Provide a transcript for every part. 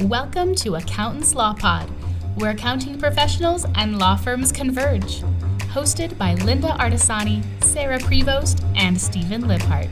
Welcome to Accountants Law Pod, where accounting professionals and law firms converge. Hosted by Linda Artisani, Sarah Prevost, and Stephen Libhart.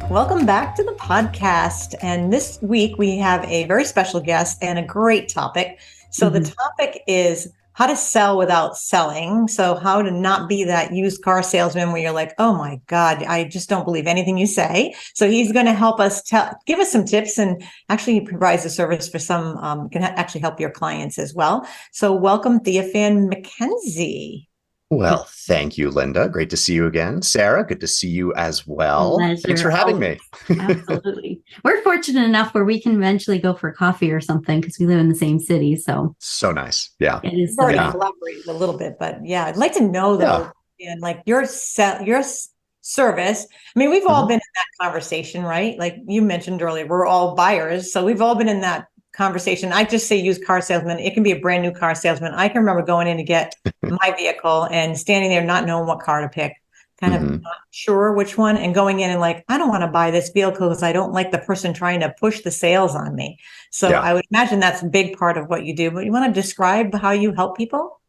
Welcome back to the podcast. And this week we have a very special guest and a great topic. So the topic is how to sell without selling. So how to not be that used car salesman where you're like, oh my God, I just don't believe anything you say. So he's going to help us give us some tips, and actually he provides a service for some, can actually help your clients as well. So welcome, Theophan McKenzie. Well, thank you, Linda. Great to see you again. Sarah, good to see you as well. Pleasure. Thanks for having me. Absolutely. We're fortunate enough where we can eventually go for coffee or something because we live in the same city. So nice. Yeah. It is. We've already collaborated a little bit, but yeah, I'd like to know though, and like your service. I mean, we've all been in that conversation, right? Like you mentioned earlier, we're all buyers. So we've all been in that conversation. I just say used car salesman. It can be a brand new car salesman. I can remember going in to get my vehicle and standing there not knowing what car to pick, kind of not sure which one, and going in and like, I don't want to buy this vehicle because I don't like the person trying to push the sales on me. So I would imagine that's a big part of what you do. But you want to describe how you help people?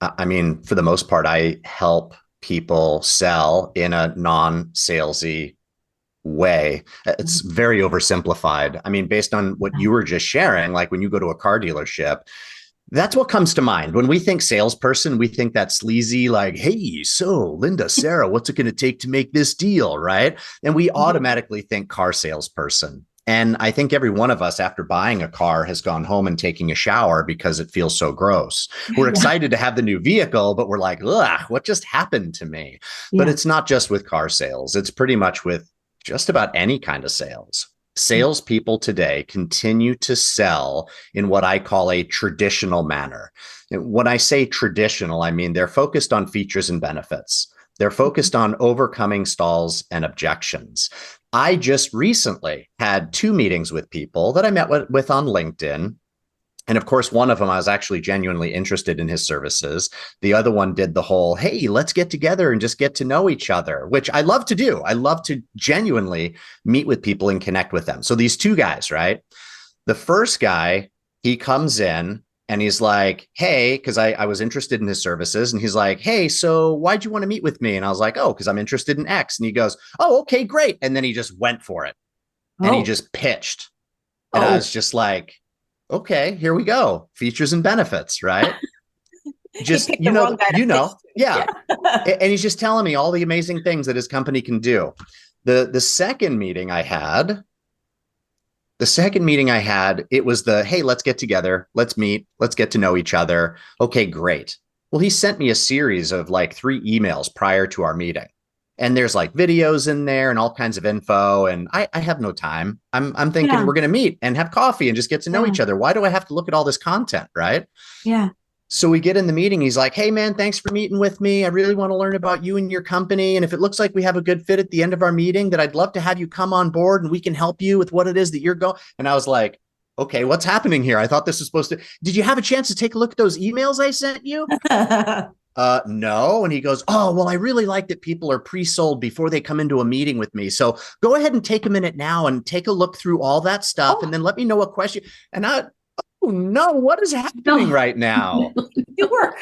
I mean, for the most part, I help people sell in a non-salesy way. It's very oversimplified. I mean, based on what you were just sharing, like when you go to a car dealership, that's what comes to mind. When we think salesperson, we think that sleazy, like, hey, so Linda, Sarah, what's it going to take to make this deal, right? And we automatically think car salesperson. And I think every one of us, after buying a car, has gone home and taking a shower because it feels so gross. We're excited to have the new vehicle, but we're like, ugh, what just happened to me? But it's not just with car sales. It's pretty much with just about any kind of sales. Salespeople today continue to sell in what I call a traditional manner. When I say traditional, I mean they're focused on features and benefits. They're focused on overcoming stalls and objections. I just recently had 2 meetings with people that I met with on LinkedIn. And of course, one of them, I was actually genuinely interested in his services. The other one did the whole, hey, let's get together and just get to know each other, which I love to do. I love to genuinely meet with people and connect with them. So these 2 guys, right? The first guy, he comes in and he's like, hey, because I was interested in his services. And he's like, hey, so why'd you want to meet with me? And I was like, oh, because I'm interested in X. And he goes, oh, okay, great. And then he just went for it. And he just pitched. And I was just like, okay, here we go. Features and benefits, right? Just, yeah. And he's just telling me all the amazing things that his company can do. The second meeting I had, it was hey, let's get together. Let's meet. Let's get to know each other. Okay, great. Well, he sent me a series of like 3 emails prior to our meeting. And there's like videos in there and all kinds of info. And I have no time. I'm thinking we're going to meet and have coffee and just get to know each other. Why do I have to look at all this content? Right. Yeah. So we get in the meeting. He's like, hey, man, thanks for meeting with me. I really want to learn about you and your company. And if it looks like we have a good fit at the end of our meeting, that I'd love to have you come on board and we can help you with what it is that you're going. And I was like, okay, what's happening here? I thought this was supposed to. Did you have a chance to take a look at those emails I sent you? No. And he goes, oh, well, I really like that people are pre-sold before they come into a meeting with me. So go ahead and take a minute now and take a look through all that stuff. And then let me know what question. And oh no, what is happening right now? Good work.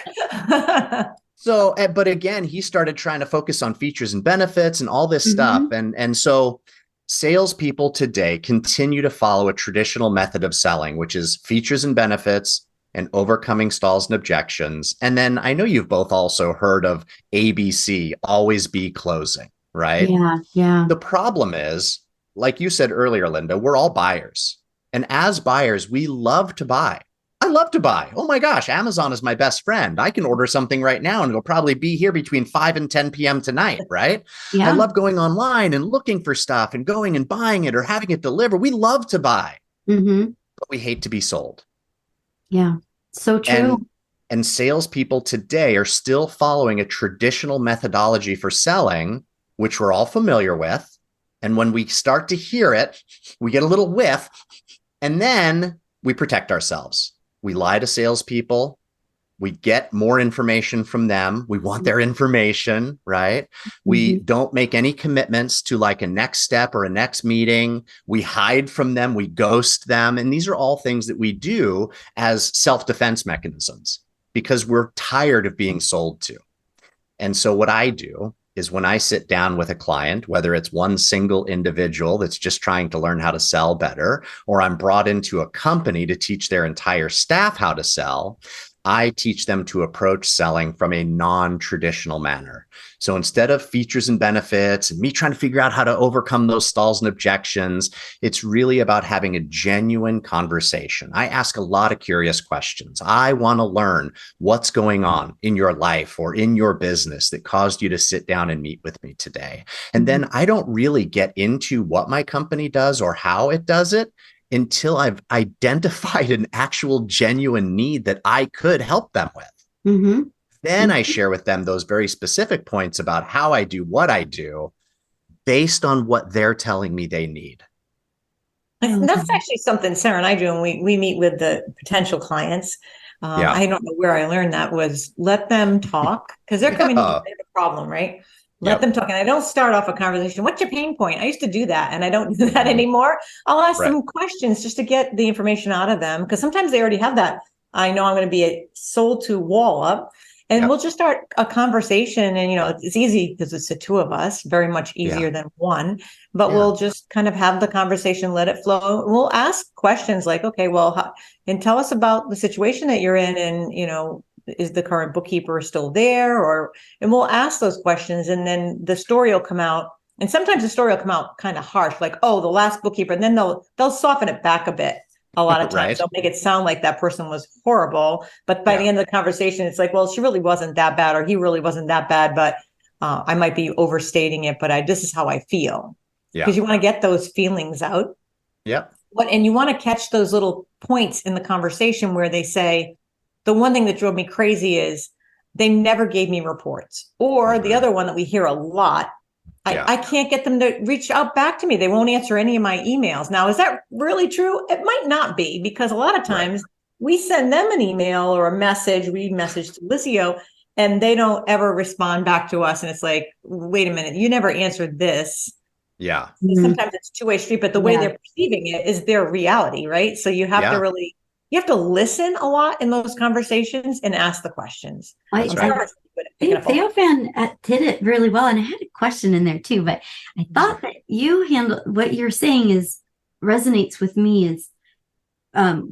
So, but again, he started trying to focus on features and benefits and all this stuff. And so salespeople today continue to follow a traditional method of selling, which is features and benefits and overcoming stalls and objections. And then I know you've both also heard of ABC, always be closing, right? Yeah. The problem is, like you said earlier, Linda, we're all buyers. And as buyers, we love to buy. I love to buy. Oh my gosh, Amazon is my best friend. I can order something right now and it'll probably be here between 5 and 10 p.m. tonight, right? I love going online and looking for stuff and going and buying it or having it delivered. We love to buy, but we hate to be sold. Yeah, so true. And salespeople today are still following a traditional methodology for selling, which we're all familiar with. And when we start to hear it, we get a little whiff, and then we protect ourselves. We lie to salespeople. We get more information from them. We want their information, right? We don't make any commitments to like a next step or a next meeting. We hide from them. We ghost them. And these are all things that we do as self-defense mechanisms because we're tired of being sold to. And so what I do is when I sit down with a client, whether it's one single individual that's just trying to learn how to sell better, or I'm brought into a company to teach their entire staff how to sell, I teach them to approach selling from a non-traditional manner. So instead of features and benefits and me trying to figure out how to overcome those stalls and objections, it's really about having a genuine conversation. I ask a lot of curious questions. I want to learn what's going on in your life or in your business that caused you to sit down and meet with me today. And then I don't really get into what my company does or how it does it until I've identified an actual genuine need that I could help them with. Then I share with them those very specific points about how I do what I do based on what they're telling me they need. And that's actually something Sarah and I do when we meet with the potential clients. I don't know where I learned that was let them talk because they're coming in with a problem, right? Let them talk. And I don't start off a conversation. What's your pain point? I used to do that and I don't do that anymore. I'll ask them questions just to get the information out of them because sometimes they already have that. I know I'm going to be a sold to wall up and we'll just start a conversation. And, it's easy because it's the two of us, very much easier than one, but we'll just kind of have the conversation, let it flow. We'll ask questions like, okay, well, and tell us about the situation that you're in and, is the current bookkeeper still there? And we'll ask those questions and then the story will come out. And sometimes the story will come out kind of harsh, like, oh, the last bookkeeper, and then they'll soften it back a bit. A lot of times they'll make it sound like that person was horrible. But by the end of the conversation, it's like, well, she really wasn't that bad, or he really wasn't that bad, but I might be overstating it, but this is how I feel. Because you want to get those feelings out. And you want to catch those little points in the conversation where they say, the one thing that drove me crazy is they never gave me reports. Or the other one that we hear a lot, I can't get them to reach out back to me. They won't answer any of my emails. Now, is that really true? It might not be because a lot of times we send them an email or a message. We message to Lizio and they don't ever respond back to us. And it's like, wait a minute, you never answered this. Sometimes it's two-way street, but the way they're perceiving it is their reality, right? So you have to you have to listen a lot in those conversations and ask the questions. I think Theophan did it really well. And I had a question in there too, but I thought that you handle what you're saying resonates with me is I'm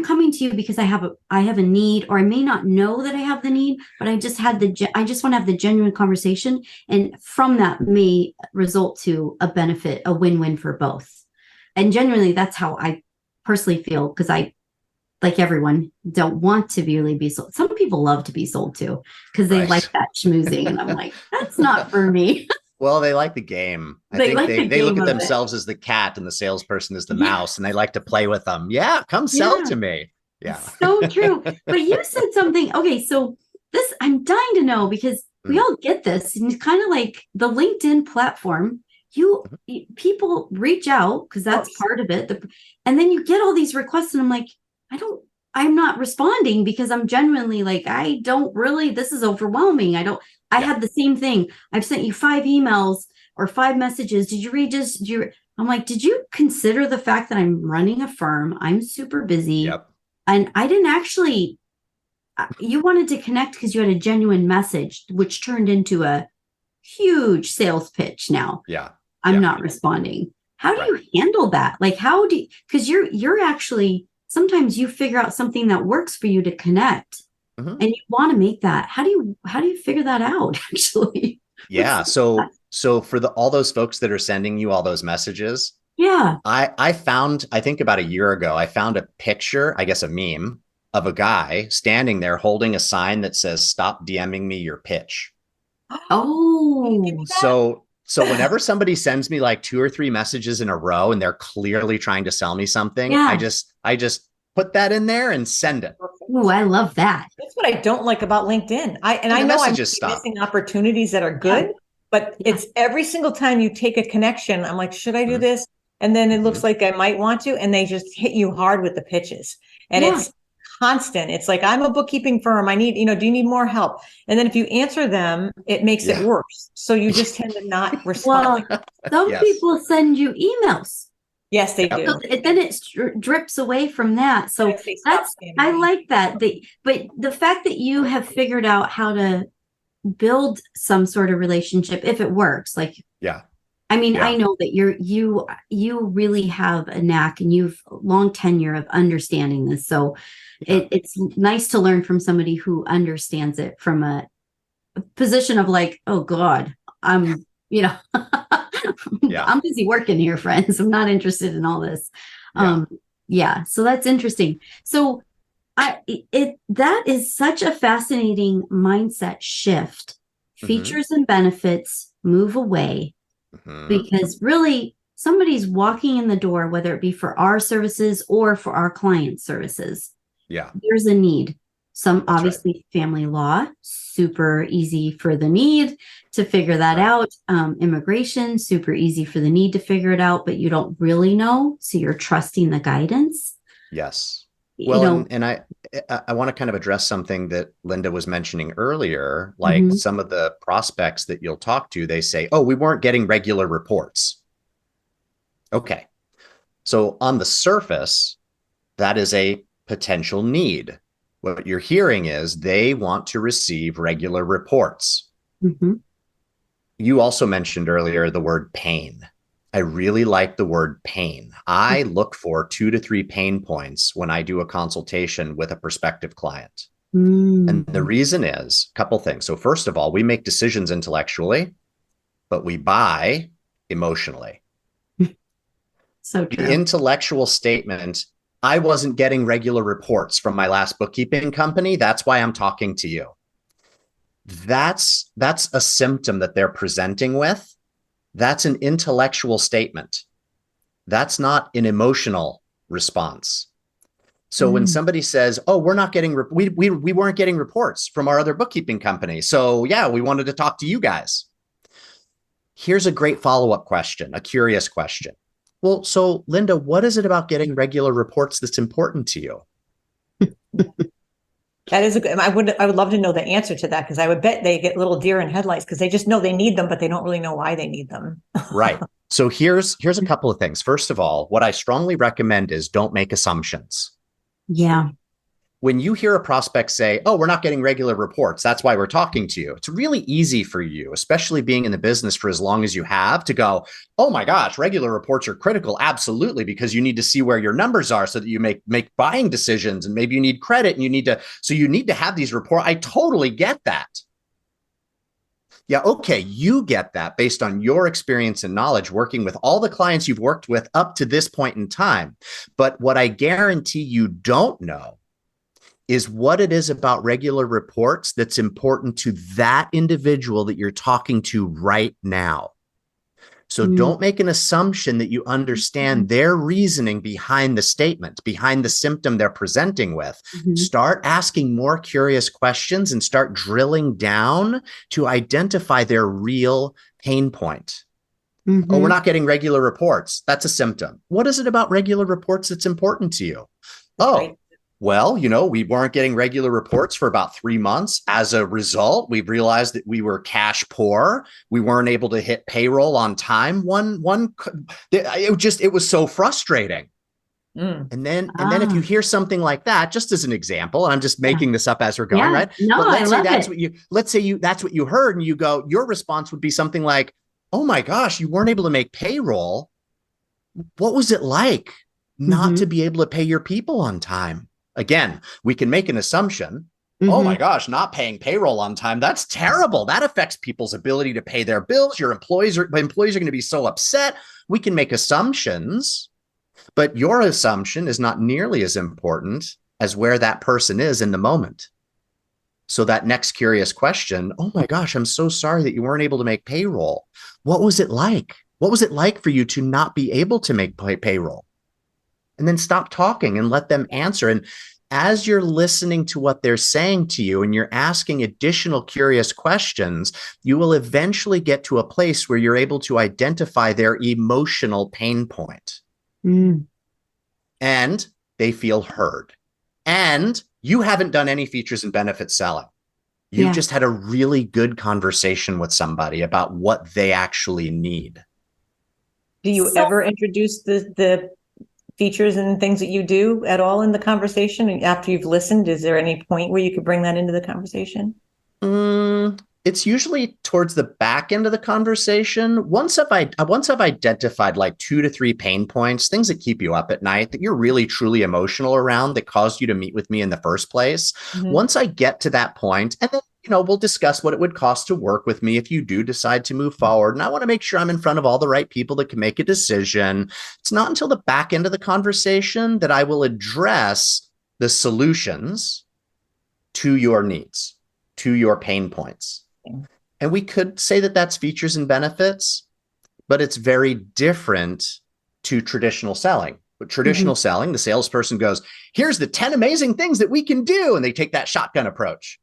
coming to you because I have a need, or I may not know that I have the need, but I just want to have the genuine conversation. And from that may result to a benefit, a win-win for both. And genuinely, that's how I personally feel, because I, like everyone, don't want to really be sold. Some people love to be sold to because they like that schmoozing. And I'm like, that's not for me. Well, they like the game. I think they look at themselves as the cat and the salesperson as the mouse, and they like to play with them. Yeah, come sell to me. Yeah. So true. But you said something. Okay, so this, I'm dying to know because we all get this. And it's kind of like the LinkedIn platform. People reach out because that's part of it. And then you get all these requests and I'm like, I'm not responding because I'm genuinely like, this is overwhelming. I had the same thing. I've sent you 5 emails or 5 messages. Did you read this? I'm like, did you consider the fact that I'm running a firm? I'm super busy. And I didn't actually, you wanted to connect because you had a genuine message, which turned into a huge sales pitch now. I'm not responding. How do you handle that? Like, because you're actually, sometimes you figure out something that works for you to connect and you want to make that. How do you figure that out actually? So for all those folks that are sending you all those messages. I found, I think about a year ago, I found a picture, I guess a meme of a guy standing there holding a sign that says, "Stop DMing me your pitch." So whenever somebody sends me like 2 or 3 messages in a row and they're clearly trying to sell me something, I just put that in there and send it. Oh, I love that. That's what I don't like about LinkedIn. I know I'm missing opportunities that are good, but it's every single time you take a connection, I'm like, should I do this? And then it looks like I might want to, and they just hit you hard with the pitches. And it's constant. It's like, I'm a bookkeeping firm. I need, do you need more help? And then if you answer them, it makes it worse. So you just tend to not respond. Well, some people send you emails. Yes, they do. So then it drips away from that. So I like that. But the fact that you have figured out how to build some sort of relationship, if it works, like, I mean, I know that you really have a knack and you've long tenure of understanding this. So it's nice to learn from somebody who understands it from a position of like, oh God, I'm busy working here, friends. I'm not interested in all this. So that's interesting. So that is such a fascinating mindset shift. Features and benefits move away. Because really somebody's walking in the door, whether it be for our services or for our client services. There's a need. Obviously family law, super easy for the need to figure that out. Immigration, super easy for the need to figure it out, but you don't really know. So you're trusting the guidance. Yes. Well, and I want to kind of address something that Linda was mentioning earlier, like some of the prospects that you'll talk to, they say, oh, we weren't getting regular reports. Okay. So on the surface, that is a potential need. What you're hearing is they want to receive regular reports. You also mentioned earlier the word pain. I really like the word pain. I look for 2 to 3 pain points when I do a consultation with a prospective client. And the reason is a couple things. So first of all, we make decisions intellectually, but we buy emotionally. So true. The intellectual statement, I wasn't getting regular reports from my last bookkeeping company. That's why I'm talking to you. That's a symptom that they're presenting with. That's an intellectual statement. That's not an emotional response. So when somebody says, oh, we're not getting, we weren't getting reports from our other bookkeeping company. So yeah, we wanted to talk to you guys. Here's a great follow-up question, a curious question. Well, so Linda, what is it about getting regular reports that's important to you? That is I would love to know the answer to that, because I would bet they get little deer in headlights because they just know they need them, but they don't really know why they need them. Right. So here's a couple of things. First of all, what I strongly recommend is don't make assumptions. Yeah. When you hear a prospect say, oh, we're not getting regular reports, that's why we're talking to you. It's really easy for you, especially being in the business for as long as you have, to go, oh my gosh, regular reports are critical. Absolutely. Because you need to see where your numbers are so that you make buying decisions, and maybe you need credit and you need to have these reports. I totally get that. Yeah. Okay. You get that based on your experience and knowledge working with all the clients you've worked with up to this point in time. But what I guarantee you don't know is what it is about regular reports that's important to that individual that you're talking to right now. So don't make an assumption that you understand their reasoning behind the statement, behind the symptom they're presenting with. Start asking more curious questions and start drilling down to identify their real pain point. Oh, we're not getting regular reports. That's a symptom. What is it about regular reports that's important to you? Oh, well, we weren't getting regular reports for about 3 months. As a result, we realized that we were cash poor. We weren't able to hit payroll on time. It was so frustrating. And then if you hear something like that, just as an example, and I'm just making this up as we're going, right? No, but let's I say love that's what you heard, and you go, your response would be something like, oh my gosh, you weren't able to make payroll. What was it like not to be able to pay your people on time? Again, we can make an assumption. Oh my gosh, not paying payroll on time. That's terrible. That affects people's ability to pay their bills. Your employees are going to be so upset. We can make assumptions, but your assumption is not nearly as important as where that person is in the moment. So that next curious question, oh my gosh, I'm so sorry that you weren't able to make payroll. What was it like? What was it like for you to not be able to make payroll? And then stop talking and let them answer. And as you're listening to what they're saying to you and you're asking additional curious questions, you will eventually get to a place where you're able to identify their emotional pain point. And they feel heard. And you haven't done any features and benefits selling. You've just had a really good conversation with somebody about what they actually need. Do you ever introduce the features and things that you do at all in the conversation? And after you've listened, is there any point where you could bring that into the conversation? It's usually towards the back end of the conversation. Once I've identified like 2 to 3 pain points, things that keep you up at night, that you're really truly emotional around, that caused you to meet with me in the first place. Once I get to that point, and then, we'll discuss what it would cost to work with me if you do decide to move forward. And I want to make sure I'm in front of all the right people that can make a decision. It's not until the back end of the conversation that I will address the solutions to your needs, to your pain points. And we could say that that's features and benefits, but it's very different to traditional selling. With traditional selling, the salesperson goes, here's the 10 amazing things that we can do. And they take that shotgun approach.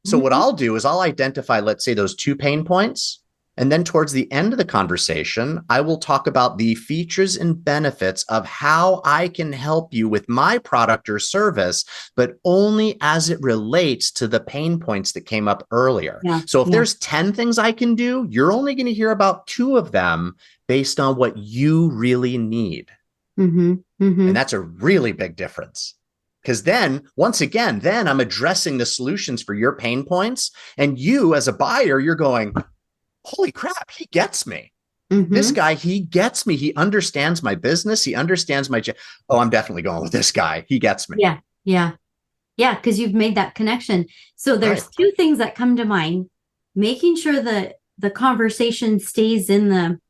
So what I'll do is I'll identify, let's say, those 2 pain points. And then towards the end of the conversation, I will talk about the features and benefits of how I can help you with my product or service, but only as it relates to the pain points that came up earlier. So if there's 10 things I can do, you're only going to hear about 2 of them based on what you really need. And that's a really big difference. Because then, once again, then I'm addressing the solutions for your pain points. And you, as a buyer, you're going, holy crap, he gets me. This guy, he gets me. He understands my business. He understands my, I'm definitely going with this guy. He gets me. Yeah. Because you've made that connection. So there's 2 things that come to mind. Making sure that the conversation stays in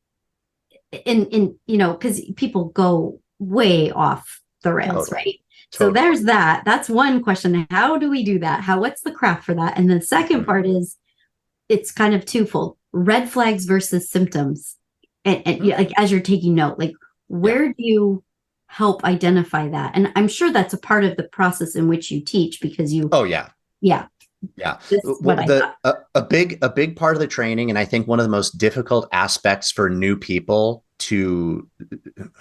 because people go way off the rails, right? So there's that. That's one question. How do we do that? What's the craft for that? And the second part is, it's kind of twofold: red flags versus symptoms. And like, as you're taking note, like, where do you help identify that? And I'm sure that's a part of the process in which you teach, because you. Oh yeah. Well, a big part of the training, and I think one of the most difficult aspects for new people to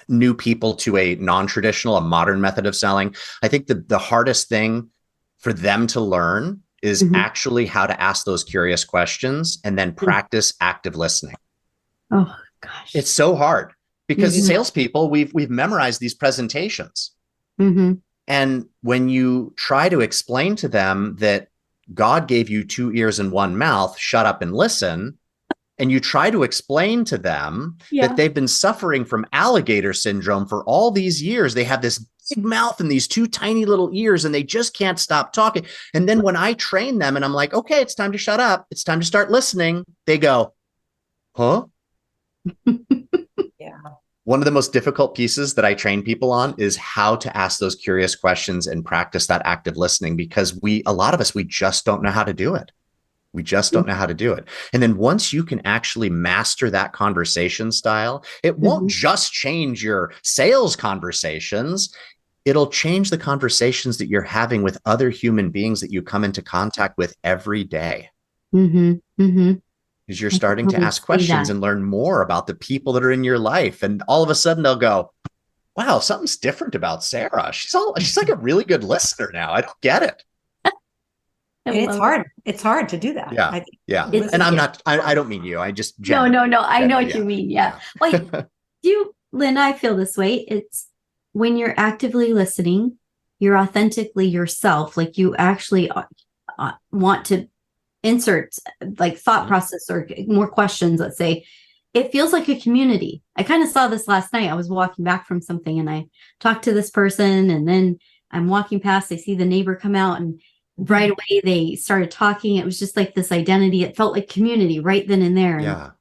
a non-traditional, a modern method of selling, I think the hardest thing for them to learn is actually how to ask those curious questions and then practice active listening. Oh gosh, it's so hard because salespeople, we've memorized these presentations, and when you try to explain to them that God gave you 2 ears and 1 mouth, shut up and listen. And you try to explain to them that they've been suffering from alligator syndrome for all these years. They have this big mouth and these 2 tiny little ears, and they just can't stop talking. And then when I train them and I'm like, okay, it's time to shut up, it's time to start listening, they go, huh? One of the most difficult pieces that I train people on is how to ask those curious questions and practice that active listening, because a lot of us, we just don't know how to do it. We just don't know how to do it. And then once you can actually master that conversation style, it won't just change your sales conversations. It'll change the conversations that you're having with other human beings that you come into contact with every day. Because you're starting to ask questions and learn more about the people that are in your life. And all of a sudden they'll go, wow, something's different about Sarah. She's like a really good listener now. I don't get it. It's hard. It's hard to do that. And I don't mean you. I just no. I know what you mean. Like Linda, I feel this way. It's when you're actively listening, you're authentically yourself. Like, you actually want to insert like thought process or more questions. Let's say it feels like a community. I kind of saw this last night. I was walking back from something and I talked to this person, and then I'm walking past, I see the neighbor come out, and right away they started talking. It was just like this identity. It felt like community right then and there. And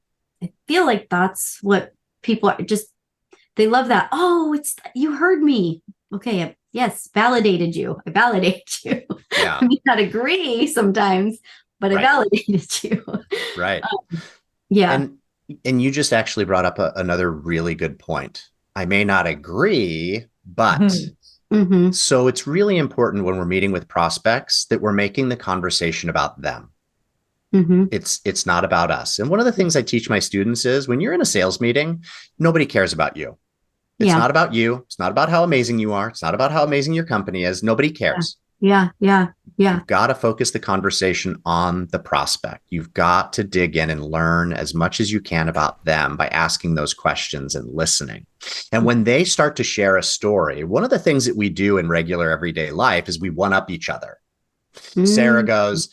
I feel like that's what people are just, they love that. Oh, you heard me. Okay. Yes. Validated you. I validated you. I may not agree sometimes, but I validated you. Right. And you just actually brought up another really good point. I may not agree, but so it's really important when we're meeting with prospects that we're making the conversation about them. It's not about us. And one of the things I teach my students is, when you're in a sales meeting, nobody cares about you. It's not about you. It's not about how amazing you are. It's not about how amazing your company is. Nobody cares. Yeah. You've got to focus the conversation on the prospect. You've got to dig in and learn as much as you can about them by asking those questions and listening. And when they start to share a story, one of the things that we do in regular everyday life is we one up each other. Sarah goes,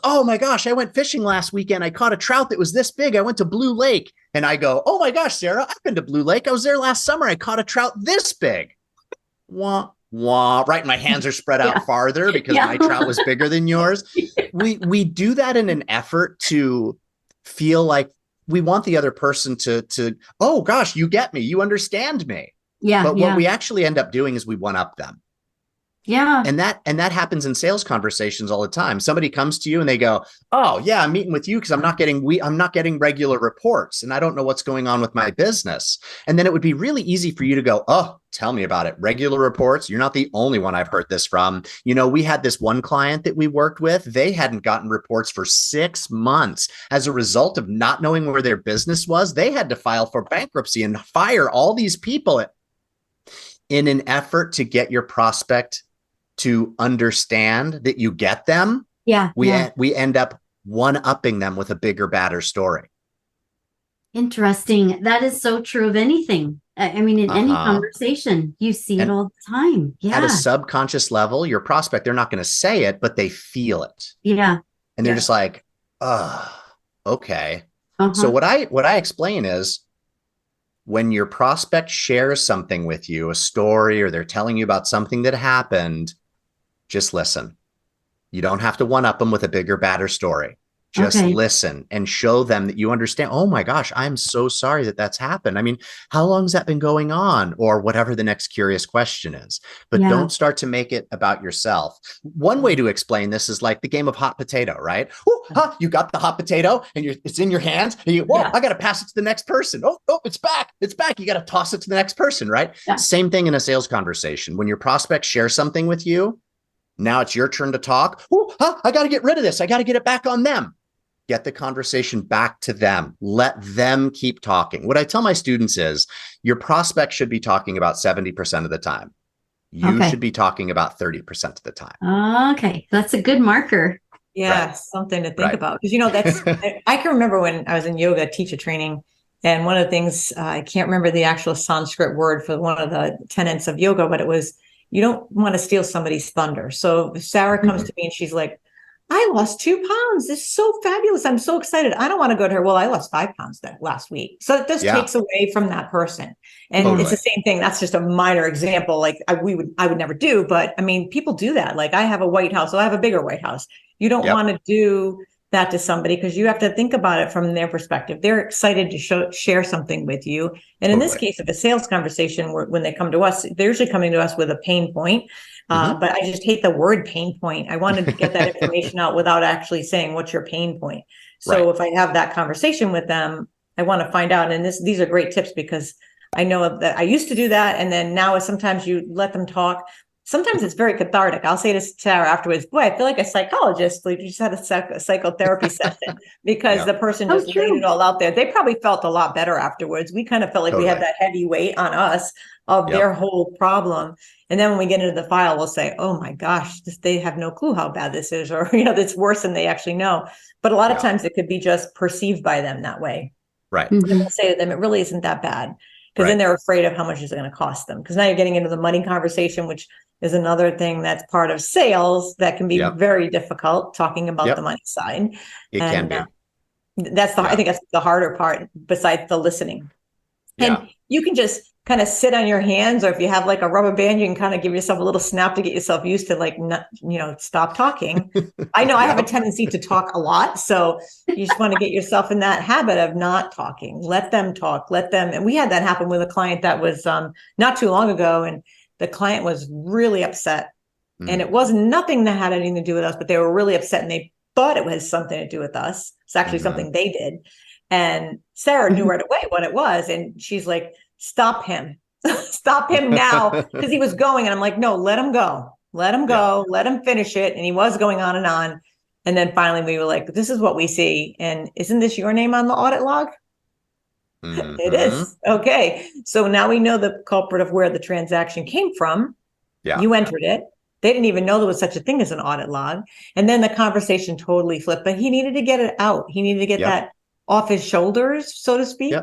oh my gosh, I went fishing last weekend. I caught a trout that was this big. I went to Blue Lake. And I go, oh my gosh, Sarah, I've been to Blue Lake. I was there last summer. I caught a trout this big. Wah, wah, right? My hands are spread out farther because my trout was bigger than yours. We do that in an effort to feel like we want the other person to, oh gosh, you get me. You understand me. Yeah. But what we actually end up doing is we one up them. Yeah. And that happens in sales conversations all the time. Somebody comes to you and they go, oh yeah, I'm meeting with you because I'm not getting regular reports and I don't know what's going on with my business. And then it would be really easy for you to go, oh, tell me about it. Regular reports. You're not the only one I've heard this from. You know, we had this one client that we worked with. They hadn't gotten reports for 6 months as a result of not knowing where their business was. They had to file for bankruptcy and fire all these people in an effort to get your prospect to understand that you get them. We end up one-upping them with a bigger, badder story. Interesting. That is so true of anything. I mean, in any conversation, you see it all the time. Yeah. At a subconscious level, your prospect, they're not going to say it, but they feel it. Yeah. And they're just like, oh, okay. So what I explain is, when your prospect shares something with you, a story, or they're telling you about something that happened, just listen. You don't have to one-up them with a bigger, badder story. Just listen and show them that you understand. Oh my gosh, I'm so sorry that that's happened. I mean, how long has that been going on? Or whatever the next curious question is. But don't start to make it about yourself. One way to explain this is like the game of hot potato, right? Ooh, you got the hot potato and it's in your hands. And you, I got to pass it to the next person. Oh, it's back. It's back. You got to toss it to the next person, right? Yeah. Same thing in a sales conversation. When your prospect shares something with you, now it's your turn to talk. Ooh, I got to get rid of this. I got to get it back on them. Get the conversation back to them. Let them keep talking. What I tell my students is your prospect should be talking about 70% of the time. You should be talking about 30% of the time. Okay. That's a good marker. Yeah. Something to think about. Because, you know, that's, I can remember when I was in yoga teacher training, and one of the things, I can't remember the actual Sanskrit word for one of the tenets of yoga, but it was, you don't want to steal somebody's thunder. So if Sarah comes to me and she's like, I lost 2 pounds. This is so fabulous. I'm so excited. I don't want to go to her. Well, I lost 5 pounds that last week. So this takes away from that person. And it's the same thing. That's just a minor example. Like I would never do, but I mean, people do that. Like I have a White House, so I have a bigger White House. You don't want to do that to somebody because you have to think about it from their perspective. They're excited to share something with you. And in this case of a sales conversation, when they come to us, they're usually coming to us with a pain point. But I just hate the word pain point. I wanted to get that information out without actually saying, what's your pain point? So if I have that conversation with them, I want to find out. And these are great tips because I know that I used to do that. And then now sometimes you let them talk. Sometimes it's very cathartic. I'll say to Sarah afterwards, boy, I feel like a psychologist. We just had a psychotherapy session because the person just laid it all out there. They probably felt a lot better afterwards. We kind of felt like we had that heavy weight on us of their whole problem. And then when we get into the file, we'll say, oh my gosh, they have no clue how bad this is, or, you know, it's worse than they actually know. But a lot of times it could be just perceived by them that way. Right. And we'll say to them, it really isn't that bad. Because then they're afraid of how much is it going to cost them. Because now you're getting into the money conversation, which is another thing that's part of sales that can be very difficult, talking about the money side. It can be. That's I think that's the harder part besides the listening. And you can just kind of sit on your hands, or if you have like a rubber band, you can kind of give yourself a little snap to get yourself used to like, not, you know, stop talking. I know I have a tendency to talk a lot. So you just want to get yourself in that habit of not talking. Let them talk, let them. And we had that happen with a client that was not too long ago. And the client was really upset. And it was nothing that had anything to do with us, but they were really upset and they thought it was something to do with us. It's actually something they did. And Sarah knew right away what it was. And she's like, stop him. Stop him now. Because he was going. And I'm like, no, let him go. Let him go. Let him finish it. And he was going on. And then finally we were like, this is what we see. And isn't this your name on the audit log? It is. Okay. So now we know the culprit of where the transaction came from. You entered it. They didn't even know there was such a thing as an audit log. And then the conversation totally flipped, but he needed to get it out. He needed to get that off his shoulders, so to speak.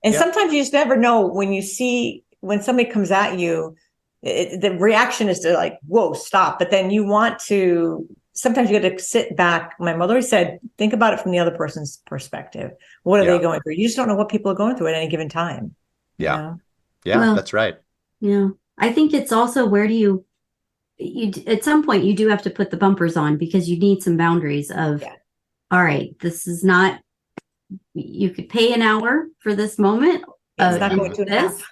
And sometimes you just never know when somebody comes at you, the reaction is to like, whoa, stop. But then sometimes you got to sit back. My mother always said, think about it from the other person's perspective. What are they going through? You just don't know what people are going through at any given time. Yeah. You know? Yeah, well, that's right. Yeah. I think it's also where do you at some point you do have to put the bumpers on because you need some boundaries of, all right, this is not, you could pay an hour for this moment. It's not going to this.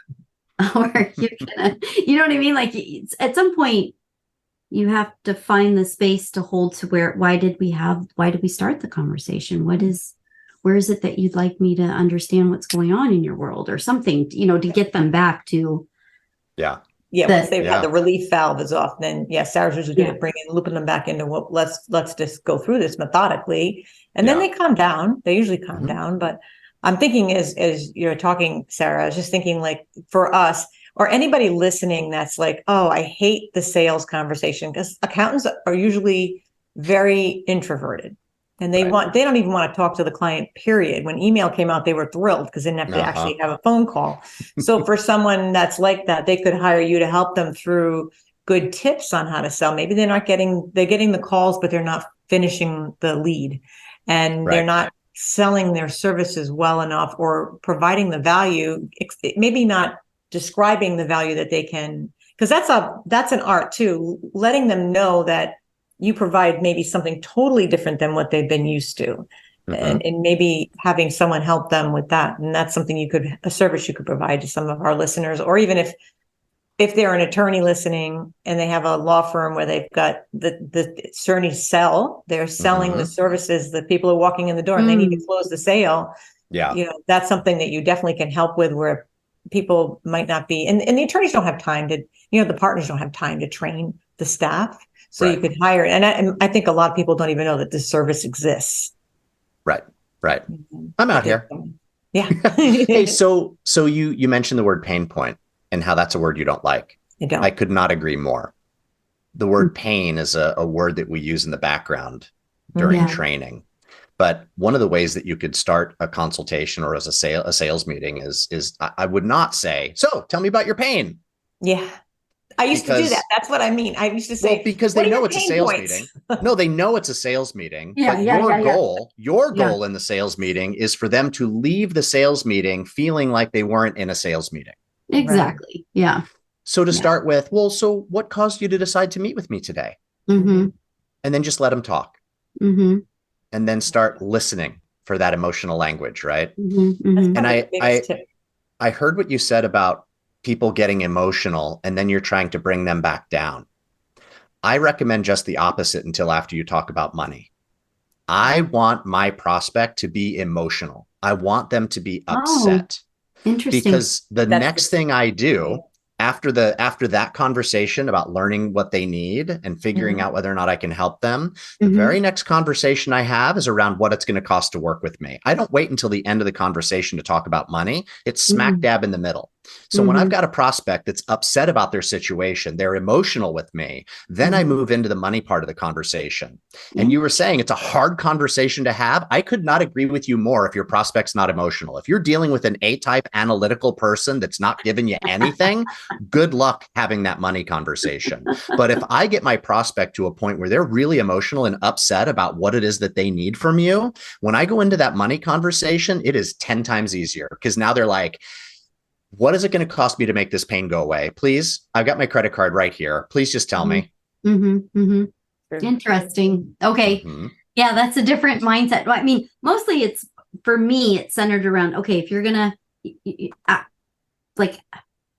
Or you're gonna, you know what I mean? Like at some point you have to find the space to hold to why did we start the conversation? Where is it that you'd like me to understand what's going on in your world or something, to get them back to. Yeah. Once they've had the relief valve is off, then Sarah's usually good at looping them back into let's just go through this methodically. And then they calm down. They usually calm down. But I'm thinking as you're talking, Sarah, I was just thinking like for us or anybody listening that's like, oh, I hate the sales conversation, because accountants are usually very introverted. And they don't even want to talk to the client, period. When email came out, they were thrilled because they didn't have to actually have a phone call. So for someone that's like that, they could hire you to help them through good tips on how to sell. Maybe they're getting the calls, but they're not finishing the lead, and they're not selling their services well enough or providing the value, maybe not describing the value that they can, because that's an art too, letting them know that you provide maybe something totally different than what they've been used to. And maybe having someone help them with that. And that's something a service you could provide to some of our listeners, or even if they're an attorney listening and they have a law firm where they've got the attorneys they're selling the services that people are walking in the door and they need to close the sale. Yeah. That's something that you definitely can help with, where people might not be, and the attorneys don't have time to, the partners don't have time to train the staff. So you could hire, and I think a lot of people don't even know that this service exists. Right. I'm out here. Yeah. Hey, so you mentioned the word pain point and how that's a word you don't like. I could not agree more. The word pain is a word that we use in the background during training. But one of the ways that you could start a consultation or as a sales meeting is I would not say, so tell me about your pain. Yeah. I used to do that. That's what I mean. I used to say, because they know it's a sales meeting. No, they know it's a sales meeting. Your goal in the sales meeting is for them to leave the sales meeting feeling like they weren't in a sales meeting. Exactly. Right. Yeah. So to start with, so what caused you to decide to meet with me today? And then just let them talk. And then start listening for that emotional language, right? And I heard what you said about people getting emotional and then you're trying to bring them back down. I recommend just the opposite until after you talk about money. I want my prospect to be emotional. I want them to be upset. Interesting. Because the next thing I do after that conversation about learning what they need and figuring out whether or not I can help them, the very next conversation I have is around what it's going to cost to work with me. I don't wait until the end of the conversation to talk about money. It's smack dab in the middle. So when I've got a prospect that's upset about their situation, they're emotional with me, then I move into the money part of the conversation. And you were saying it's a hard conversation to have. I could not agree with you more if your prospect's not emotional. If you're dealing with an A-type analytical person that's not giving you anything, good luck having that money conversation. But if I get my prospect to a point where they're really emotional and upset about what it is that they need from you, when I go into that money conversation, it is 10 times easier, because now they're like, what is it going to cost me to make this pain go away? Please, I've got my credit card right here. Please just tell me. Interesting. Okay. Yeah, that's a different mindset. I mean, mostly for me, it's centered around, okay, if you're going to, like,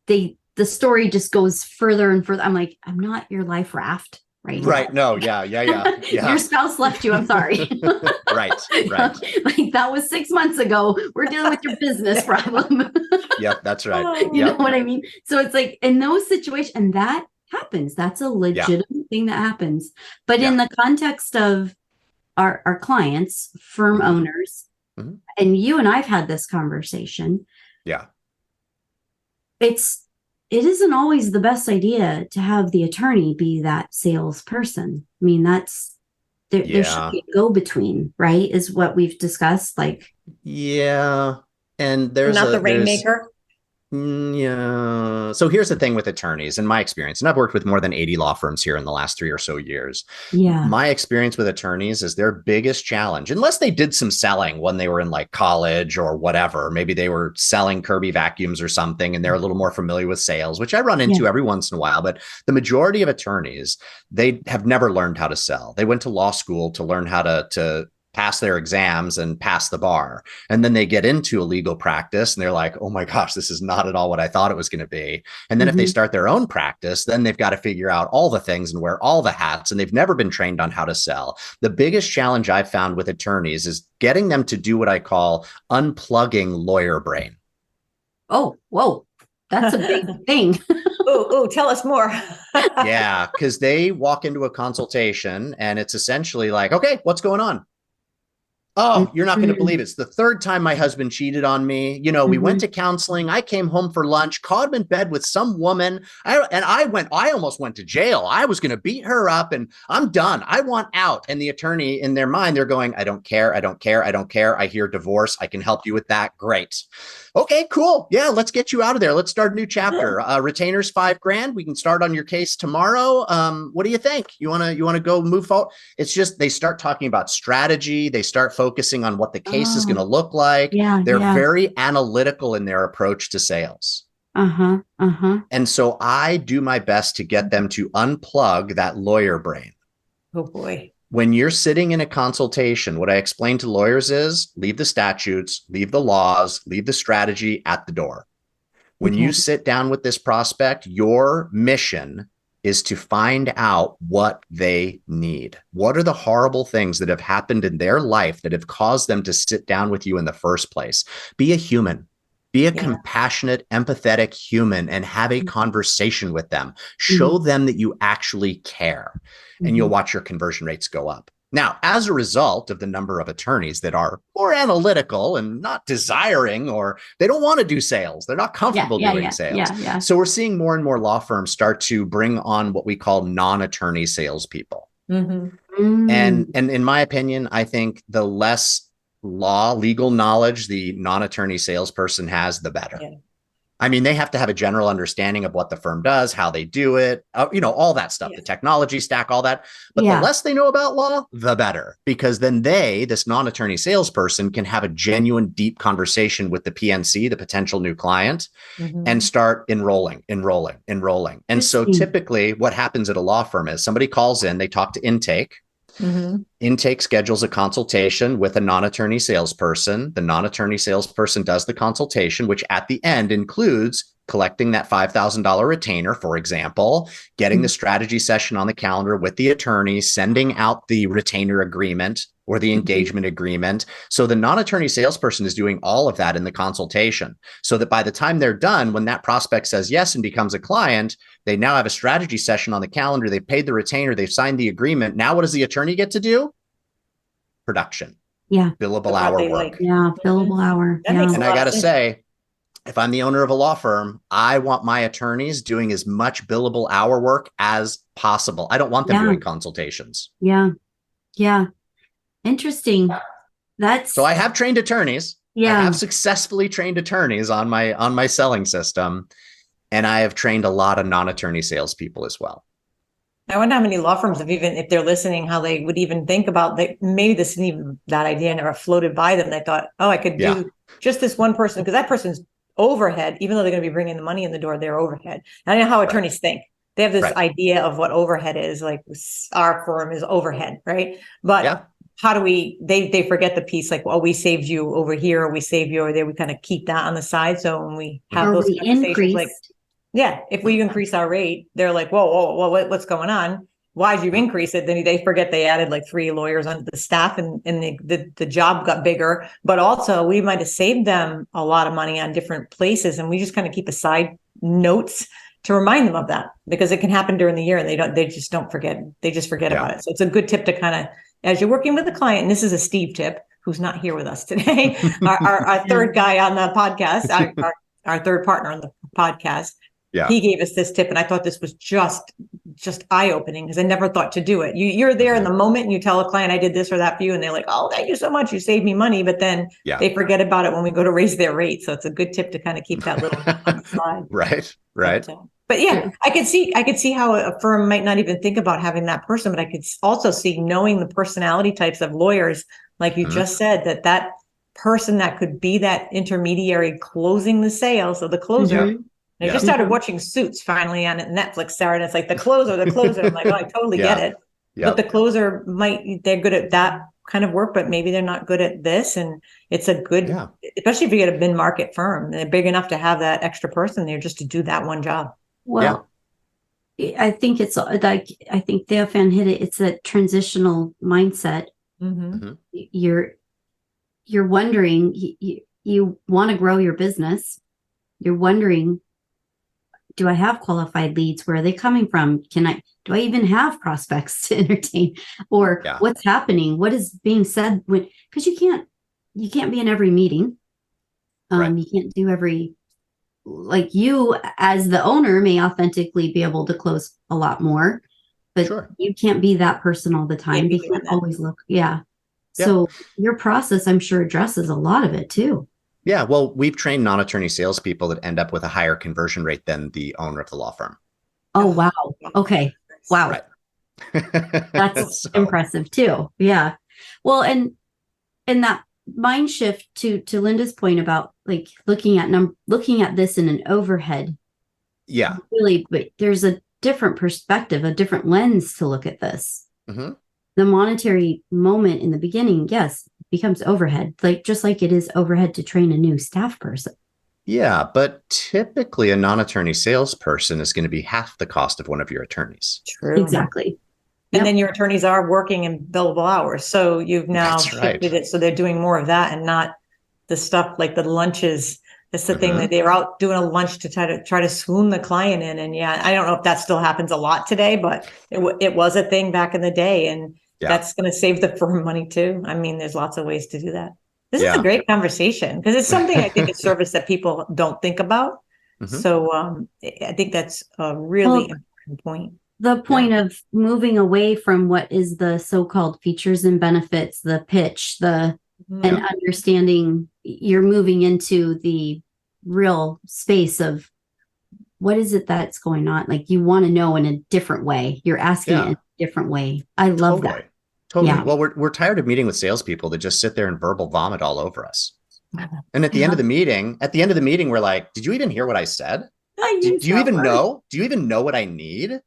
the story just goes further and further. I'm like, I'm not your life raft. Right. No. Yeah. Your spouse left you. I'm sorry. Right. Like that was 6 months ago. We're dealing with your business problem. Yep. That's right. You know what I mean? So it's like in those situations, and that happens. That's a legitimate thing that happens. But in the context of our clients, firm owners, and you and I've had this conversation. Yeah. It's it isn't always the best idea to have the attorney be that salesperson. I mean, there should be a go-between, right? Is what we've discussed. Like, yeah. And Not the rainmaker. Yeah. So here's the thing with attorneys, in my experience, and I've worked with more than 80 law firms here in the last 3 or so years. Yeah. My experience with attorneys is their biggest challenge, unless they did some selling when they were in like college or whatever, maybe they were selling Kirby vacuums or something and they're a little more familiar with sales, which I run into every once in a while. But the majority of attorneys, they have never learned how to sell. They went to law school to learn how to pass their exams and pass the bar. And then they get into a legal practice and they're like, oh my gosh, this is not at all what I thought it was going to be. And then if they start their own practice, then they've got to figure out all the things and wear all the hats, and they've never been trained on how to sell. The biggest challenge I've found with attorneys is getting them to do what I call unplugging lawyer brain. Oh, whoa. That's a big thing. Oh, tell us more. Yeah, because they walk into a consultation and it's essentially like, okay, what's going on? Oh, you're not going to believe it. It's the third time my husband cheated on me. You know, we went to counseling. I came home for lunch, caught him in bed with some woman. I almost went to jail. I was going to beat her up and I'm done. I want out. And the attorney, in their mind, they're going, I don't care. I don't care. I don't care. I hear divorce. I can help you with that. Great. Okay, cool. Yeah, let's get you out of there. Let's start a new chapter. Retainers $5,000. We can start on your case tomorrow. What do you think? You want to go move forward? It's just they start talking about strategy. They start focusing on what the case is going to look like. They're very analytical in their approach to sales. And so I do my best to get them to unplug that lawyer brain. Oh boy. When you're sitting in a consultation, what I explain to lawyers is leave the statutes, leave the laws, leave the strategy at the door. When you sit down with this prospect, your mission is to find out what they need. What are the horrible things that have happened in their life that have caused them to sit down with you in the first place? Be a human. Be a compassionate, empathetic human and have a conversation with them. Show them that you actually care, and you'll watch your conversion rates go up. Now, as a result of the number of attorneys that are more analytical and not desiring, or they don't want to do sales, they're not comfortable doing sales. So we're seeing more and more law firms start to bring on what we call non-attorney salespeople. And in my opinion, I think the less legal knowledge the non-attorney salesperson has, the better. I mean, they have to have a general understanding of what the firm does, how they do it, all that stuff, the technology stack, all that. But the less they know about law, the better, because then this non-attorney salesperson, can have a genuine, deep conversation with the PNC, the potential new client, and start enrolling. And so typically what happens at a law firm is somebody calls in, they talk to intake. Intake schedules a consultation with a non-attorney salesperson. The non-attorney salesperson does the consultation, which at the end includes collecting that $5,000 retainer, for example, getting the strategy session on the calendar with the attorney, sending out the retainer agreement or the engagement agreement. So the non-attorney salesperson is doing all of that in the consultation, so that by the time they're done, when that prospect says yes and becomes a client, they now have a strategy session on the calendar. They've paid the retainer. They've signed the agreement. Now what does the attorney get to do? Production. Billable hour work. Billable hour. And I got to say, if I'm the owner of a law firm, I want my attorneys doing as much billable hour work as possible. I don't want them doing consultations. Interesting. So I have trained attorneys. I have successfully trained attorneys on my selling system. And I have trained a lot of non-attorney salespeople as well. I wonder how many law firms have, even if they're listening, how they would even think about that. Maybe this isn't even that idea never floated by them. They thought, oh, I could do just this one person, because that person's overhead, even though they're going to be bringing the money in the door, they're overhead. I know how attorneys think. They have this idea of what overhead is, like our firm is overhead, right? But how do they forget the piece, like, well, we saved you over here, or we saved you over there. We kind of keep that on the side. So when we have those conversations, like, if we increase our rate, they're like, whoa, what's going on? Why'd you increase it? Then they forget they added like 3 lawyers onto the staff, and the job got bigger. But also we might have saved them a lot of money on different places. And we just kind of keep aside notes to remind them of that, because it can happen during the year and they just don't forget. They just forget about it. So it's a good tip to kind of, as you're working with a client, and this is a Steve tip, who's not here with us today, our third guy on the podcast, our third partner on the podcast. Yeah. he gave us this tip, and I thought this was just eye-opening because I never thought to do it. You're there in the moment, and you tell a client, I did this or that for you, and they're like, oh, thank you so much, you saved me money. But then they forget about it when we go to raise their rate. So it's a good tip to kind of keep that little on the side. Right. But yeah, I could see how a firm might not even think about having that person, but I could also see, knowing the personality types of lawyers, like you just said, that person that could be that intermediary closing the sale. So the closer. I just started watching Suits finally on Netflix, Sarah, and it's like the closer. I'm like, oh, I totally get it. But the closer they're good at that kind of work, but maybe they're not good at this. And it's a good, especially if you get a mid-market firm, they're big enough to have that extra person there just to do that one job. Well, I think it's like, I think Theophan hit it. It's a transitional mindset. You're wondering, you want to grow your business. You're wondering, do I have qualified leads? Where are they coming from? Do I even have prospects to entertain? Or what's happening? What is being said? Because you can't be in every meeting. You can't do every, like, you as the owner may authentically be able to close a lot more, but you can't be that person all the time. You can't always look. So your process, I'm sure, addresses a lot of it too. Yeah, well, we've trained non-attorney salespeople that end up with a higher conversion rate than the owner of the law firm. Oh, wow. Okay. Wow. That's impressive too. Yeah. Well, and that mind shift to Linda's point about like looking at this in an overhead. Yeah. Really, but there's a different perspective, a different lens to look at this. The monetary moment in the beginning, yes, becomes overhead, just like it is overhead to train a new staff person. Yeah, but typically a non-attorney salesperson is going to be half the cost of one of your attorneys. True. Exactly. And then your attorneys are working in billable hours. So you've now shifted it. So they're doing more of that and not the stuff like the lunches. That's the thing, that they're out doing a lunch to try to swoon the client in. And I don't know if that still happens a lot today, but it was a thing back in the day. And that's going to save the firm money too. I mean, there's lots of ways to do that. This is a great conversation because it's something I think, a service that people don't think about. So I think that's a really important point. The point of moving away from what is the so-called features and benefits, the pitch, and understanding, you're moving into the real space of what is it that's going on? Like, you want to know in a different way. You're asking it in a different way. I love that. Totally. Yeah. Well, we're tired of meeting with salespeople that just sit there and verbal vomit all over us. And at the end of the meeting, we're like, did you even hear what I said? Do you even know? Do you even know what I need?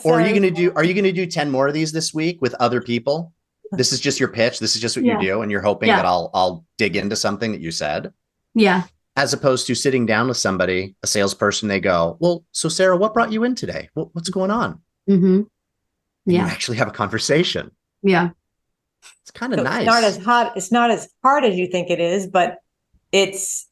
Or are you going to do 10 more of these this week with other people? This is just your pitch. This is just what you do. And you're hoping that I'll dig into something that you said. Yeah. As opposed to sitting down with somebody, a salesperson, they go, well, so Sarah, what brought you in today? What's going on? You actually have a conversation. Yeah. It's kind of nice. It's not as hard as you think it is, but it's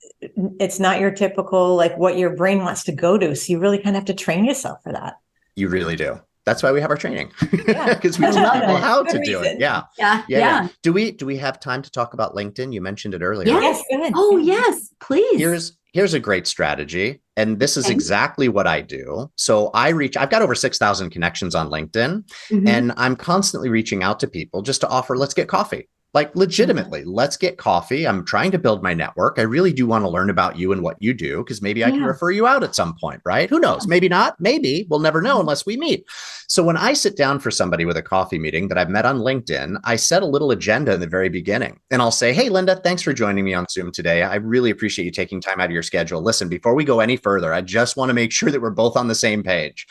not your typical, like, what your brain wants to go to. So you really kind of have to train yourself for that. You really do. That's why we have our training, because we tell people how to do it. Yeah. Do we have time to talk about LinkedIn? You mentioned it earlier. Yes. Oh, yes, please. Here's a great strategy. And this is exactly what I do. So I've got over 6,000 connections on LinkedIn, and I'm constantly reaching out to people just to offer, let's get coffee. Like, legitimately, let's get coffee. I'm trying to build my network. I really do want to learn about you and what you do, because maybe I can refer you out at some point, right? Who knows? Maybe not. Maybe. We'll never know unless we meet. So when I sit down for somebody with a coffee meeting that I've met on LinkedIn, I set a little agenda in the very beginning. And I'll say, hey, Linda, thanks for joining me on Zoom today. I really appreciate you taking time out of your schedule. Listen, before we go any further, I just want to make sure that we're both on the same page.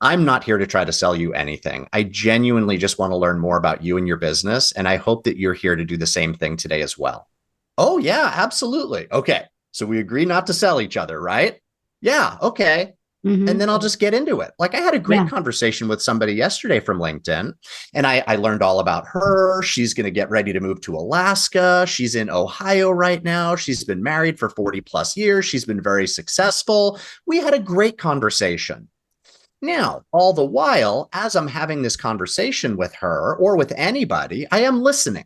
I'm not here to try to sell you anything. I genuinely just want to learn more about you and your business. And I hope that you're here to do the same thing today as well. Oh, yeah, absolutely. Okay. So we agree not to sell each other, right? Yeah. Okay. And then I'll just get into it. Like, I had a great conversation with somebody yesterday from LinkedIn, and I learned all about her. She's going to get ready to move to Alaska. She's in Ohio right now. She's been married for 40 plus years. She's been very successful. We had a great conversation. Now, all the while, as I'm having this conversation with her or with anybody, I am listening.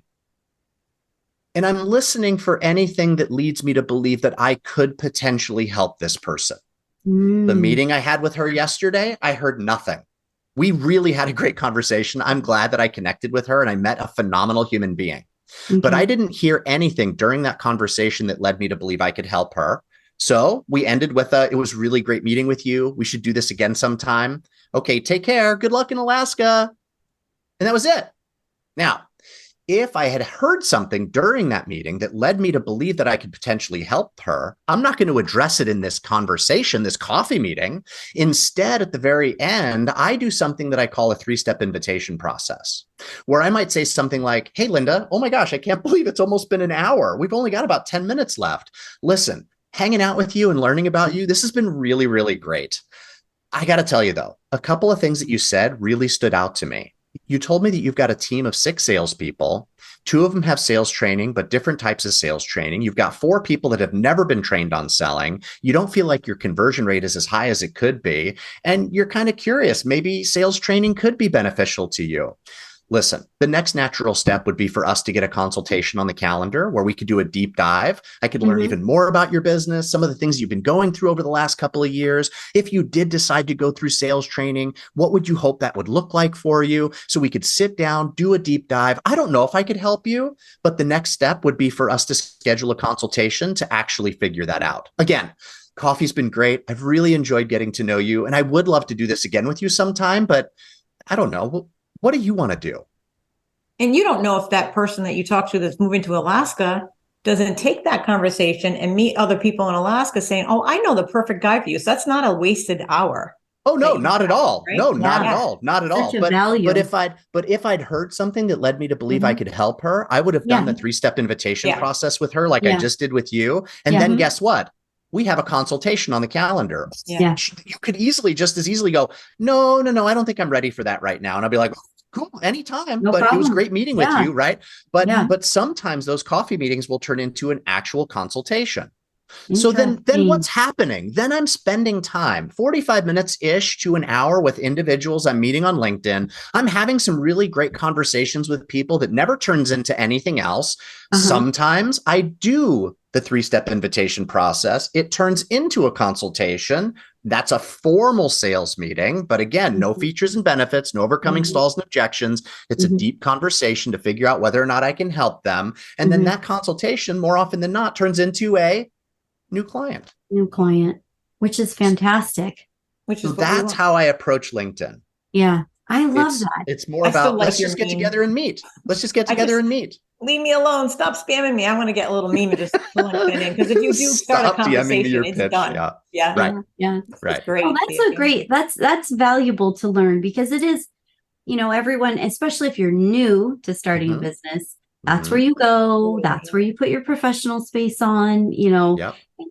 And I'm listening for anything that leads me to believe that I could potentially help this person. The meeting I had with her yesterday, I heard nothing. We really had a great conversation. I'm glad that I connected with her and I met a phenomenal human being. Okay. But I didn't hear anything during that conversation that led me to believe I could help her. So we ended with it was really great meeting with you. We should do this again sometime. Okay, take care. Good luck in Alaska. And that was it. Now, if I had heard something during that meeting that led me to believe that I could potentially help her, I'm not going to address it in this conversation, this coffee meeting. Instead, at the very end, I do something that I call a 3-step invitation process, where I might say something like, hey, Linda, oh my gosh, I can't believe it's almost been an hour. We've only got about 10 minutes left. Listen, hanging out with you and learning about you, this has been really, really great. I got to tell you, though, a couple of things that you said really stood out to me. You told me that you've got a team of 6 salespeople. 2 of them have sales training, but different types of sales training. You've got 4 people that have never been trained on selling. You don't feel like your conversion rate is as high as it could be. And you're kind of curious, maybe sales training could be beneficial to you. Listen, the next natural step would be for us to get a consultation on the calendar where we could do a deep dive. I could learn even more about your business, some of the things you've been going through over the last couple of years. If you did decide to go through sales training, what would you hope that would look like for you? So we could sit down, do a deep dive. I don't know if I could help you, but the next step would be for us to schedule a consultation to actually figure that out. Again, coffee's been great. I've really enjoyed getting to know you, and I would love to do this again with you sometime, but I don't know. What do you want to do? And you don't know if that person that you talk to that's moving to Alaska doesn't take that conversation and meet other people in Alaska saying, oh, I know the perfect guy for you. So that's not a wasted hour. Oh, no, not at all. Right? No, not at all. Not at all. But if I'd heard something that led me to believe I could help her, I would have done the 3-step invitation process with her, like I just did with you. And then guess what? We have a consultation on the calendar. Yeah. You could just as easily go, no, I don't think I'm ready for that right now. And I'll be like, cool, anytime. No but problem. It was great meeting with you, right? But sometimes those coffee meetings will turn into an actual consultation. So then what's happening? Then I'm spending time, 45 minutes-ish to an hour with individuals I'm meeting on LinkedIn. I'm having some really great conversations with people that never turns into anything else. Sometimes I do the 3-step invitation process. It turns into a consultation. That's a formal sales meeting. But again, no features and benefits, no overcoming stalls and objections. It's a deep conversation to figure out whether or not I can help them. And then that consultation, more often than not, turns into a new client, which is fantastic. That's how I approach LinkedIn. Yeah. I love that. It's more about let's just get together and meet. Let's just get together and meet. Leave me alone. Stop spamming me. I want to get a little meme and just in. Because if you do start a conversation, it's pitch. Done. Yeah. Right. Yeah. Right. Great. Well, that's valuable to learn because it is, everyone, especially if you're new to starting a business, that's where you go. That's where you put your professional space on,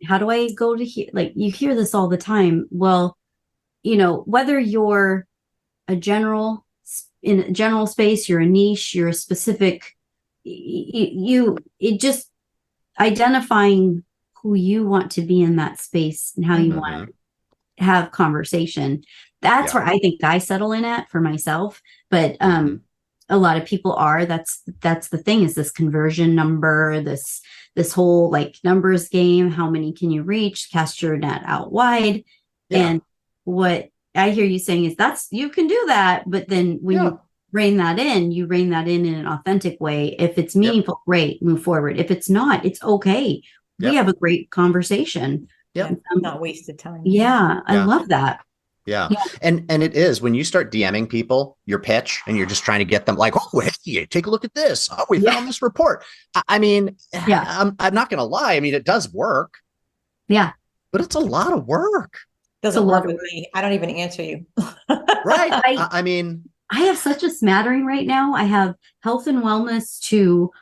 how do I go to here? Like you hear this all the time. Well, whether you're in a general space, you're a niche, you're a specific, it just identifying who you want to be in that space and how you want to have conversation. That's where I think I settle in at for myself. But, a lot of people are, that's the thing is this conversion number, this whole like numbers game. How many can you reach? Cast your net out wide. Yeah. And what I hear you saying is you can do that. But then when you rein that in an authentic way. If it's meaningful, great, move forward. If it's not, it's okay. We have a great conversation. Yeah. Not wasted time. Yeah. I love that. Yeah. And it is when you start DMing people your pitch and you're just trying to get them like, oh, hey, take a look at this. Oh, we found this report. I mean, I'm not going to lie. I mean, it does work. Yeah. But it's a lot of work. Doesn't work with me. I don't even answer you. Right. I mean, I have such a smattering right now. I have health and wellness to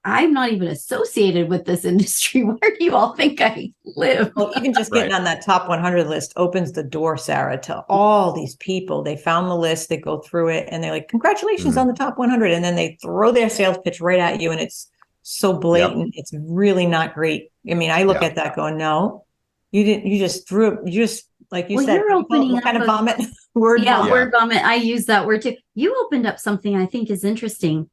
I'm not even associated with this industry. Where do you all think I live? Well, even just getting on that top 100 list opens the door, Sarah, to all these people. They found the list, they go through it, and they're like, congratulations on the top 100. And then they throw their sales pitch right at you. And it's so blatant. It's really not great. I mean, I look at that going, no, you didn't, you just threw it. You just, like you said, you're opening what kind of vomit? Word vomit. I use that word too. You opened up something I think is interesting.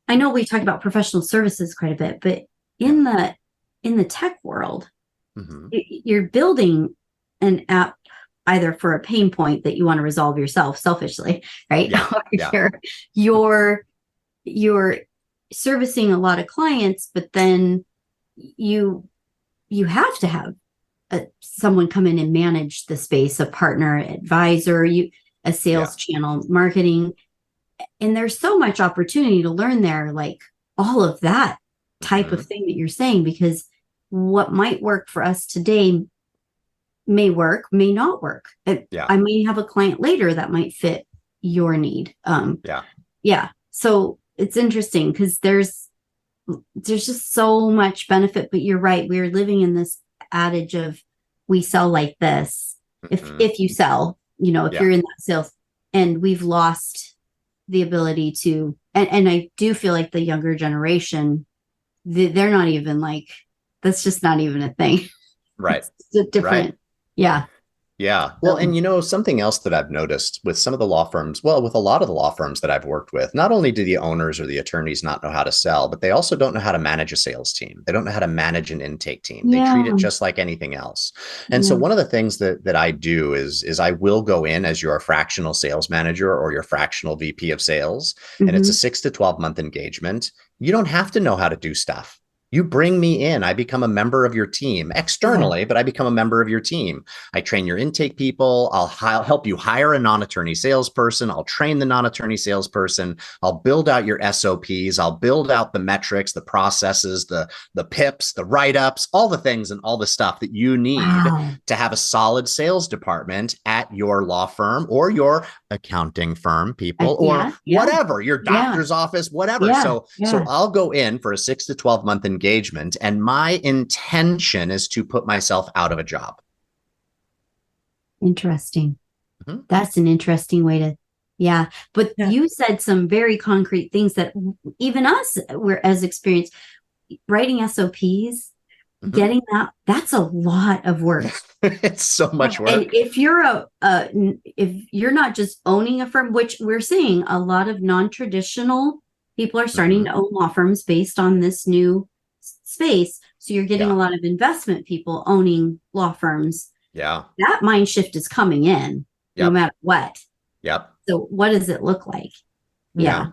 I know we talk about professional services quite a bit, but in the tech world, you're building an app either for a pain point that you want to resolve yourself selfishly, right? Yeah. You're servicing a lot of clients, but then you have to have someone come in and manage the space, a partner, advisor, a sales channel, marketing. And there's so much opportunity to learn there, like all of that type of thing that you're saying, because what might work for us today may work, may not work. I may have a client later that might fit your need. So it's interesting because there's just so much benefit, but you're right. We're living in this adage of we sell like this. If you sell, if you're in that sales, and we've lost the ability to, and I do feel like the younger generation, they're not even like, that's just not even a thing. Right. It's a different, right. Yeah. Yeah. Well, and something else that I've noticed with some of the law firms, with a lot of the law firms that I've worked with, not only do the owners or the attorneys not know how to sell, but they also don't know how to manage a sales team. They don't know how to manage an intake team. They treat it just like anything else. And so one of the things that I do is I will go in as your fractional sales manager or your fractional VP of sales. And it's a 6 to 12 month engagement. You don't have to know how to do stuff. You bring me in, I become a member of your team externally, but I become a member of your team. I train your intake people. I'll help you hire a non-attorney salesperson. I'll train the non-attorney salesperson. I'll build out your SOPs. I'll build out the metrics, the processes, the PIPs, the write-ups, all the things and all the stuff that you need to have a solid sales department at your law firm or your accounting firm, people, or whatever, your doctor's office, whatever. So I'll go in for a 6 to 12 month engagement, and my intention is to put myself out of a job. Interesting. That's an interesting way to, but you said some very concrete things that even us, we're as experienced, writing SOPs, getting that's a lot of work. It's so much work. And if you're if you're not just owning a firm, which we're seeing a lot of non-traditional people are starting to own law firms based on this new space. So you're getting a lot of investment people owning law firms. Yeah. That mind shift is coming in no matter what. Yep. So what does it look like? Yeah.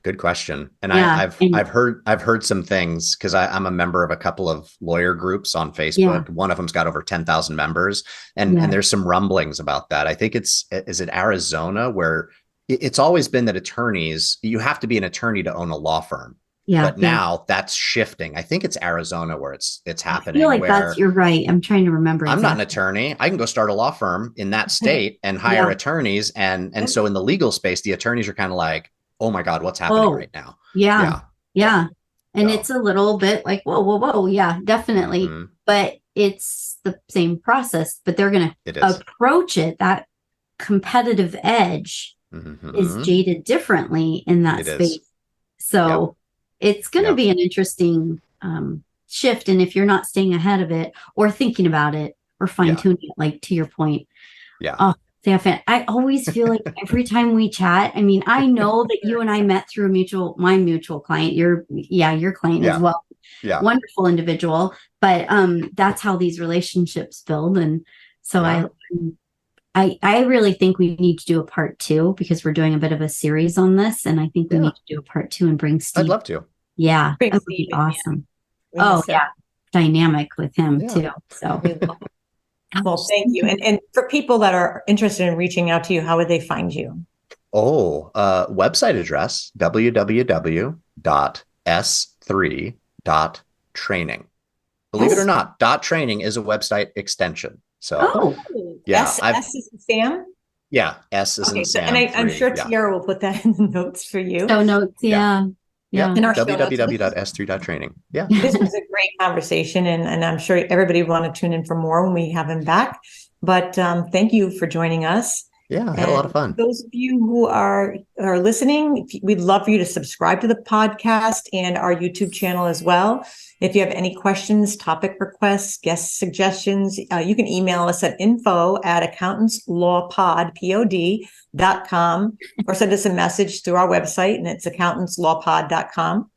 Good question. And I've heard some things because I'm a member of a couple of lawyer groups on Facebook. One of them's got over 10,000 members, and there's some rumblings about that. I think is it Arizona, where it's always been that attorneys, you have to be an attorney to own a law firm. But now that's shifting. I think it's Arizona where it's happening. I feel like you're right. I'm trying to remember. I'm not an attorney. I can go start a law firm in that state and hire attorneys. And so in the legal space, the attorneys are kind of like, oh my God, what's happening right now? Yeah. And it's a little bit like, whoa. Yeah, definitely. But it's the same process, but they're going to approach it. That competitive edge is jaded differently in that space. So it's going to be an interesting shift. And if you're not staying ahead of it or thinking about it or fine tuning it, like to your point. Theophan, I always feel like every time we chat, I mean, I know that you and I met through my mutual client, your client as well. Wonderful individual. But that's how these relationships build. And so I really think we need to do a part 2 because we're doing a bit of a series on this. And I think we need to do a part 2 and bring Steve. I'd love to. Yeah. That would be awesome. Dynamic with him too. So well, thank you. And for people that are interested in reaching out to you, how would they find you? Website address, www.s3.training. Believe it or not, .training is a website extension. So S is in Sam? Yeah, S is in Sam. And I'm sure Tiara will put that in the notes for you. Show notes, www.s3.training. Yeah. This was a great conversation, and I'm sure everybody will want to tune in for more when we have him back. But thank you for joining us. Yeah, I had a lot of fun. Those of you who are listening, we'd love for you to subscribe to the podcast and our YouTube channel as well. If you have any questions, topic requests, guest suggestions, you can email us at info@accountantslawpod.com or send us a message through our website, and it's accountantslawpod.com.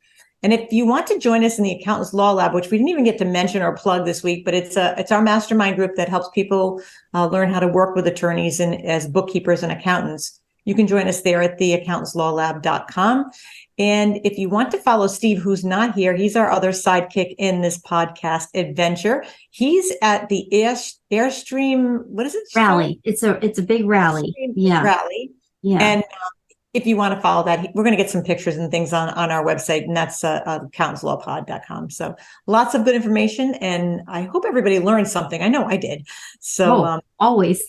And if you want to join us in the Accountants Law Lab, which we didn't even get to mention or plug this week, but it's our mastermind group that helps people learn how to work with attorneys and as bookkeepers and accountants. You can join us there at theaccountantslawlab.com. And if you want to follow Steve, who's not here, he's our other sidekick in this podcast adventure. He's at the Airstream, what is it? Rally. It's a big rally. Yeah. Rally. Yeah. And if you want to follow that, we're going to get some pictures and things on our website, and that's accountantslawpod.com. So lots of good information, and I hope everybody learned something. I know I did. So always.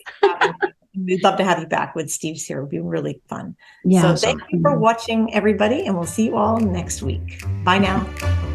We'd love to have you back with Steve's here. It would be really fun. Yeah. So thank you for watching, everybody, and we'll see you all next week. Bye now.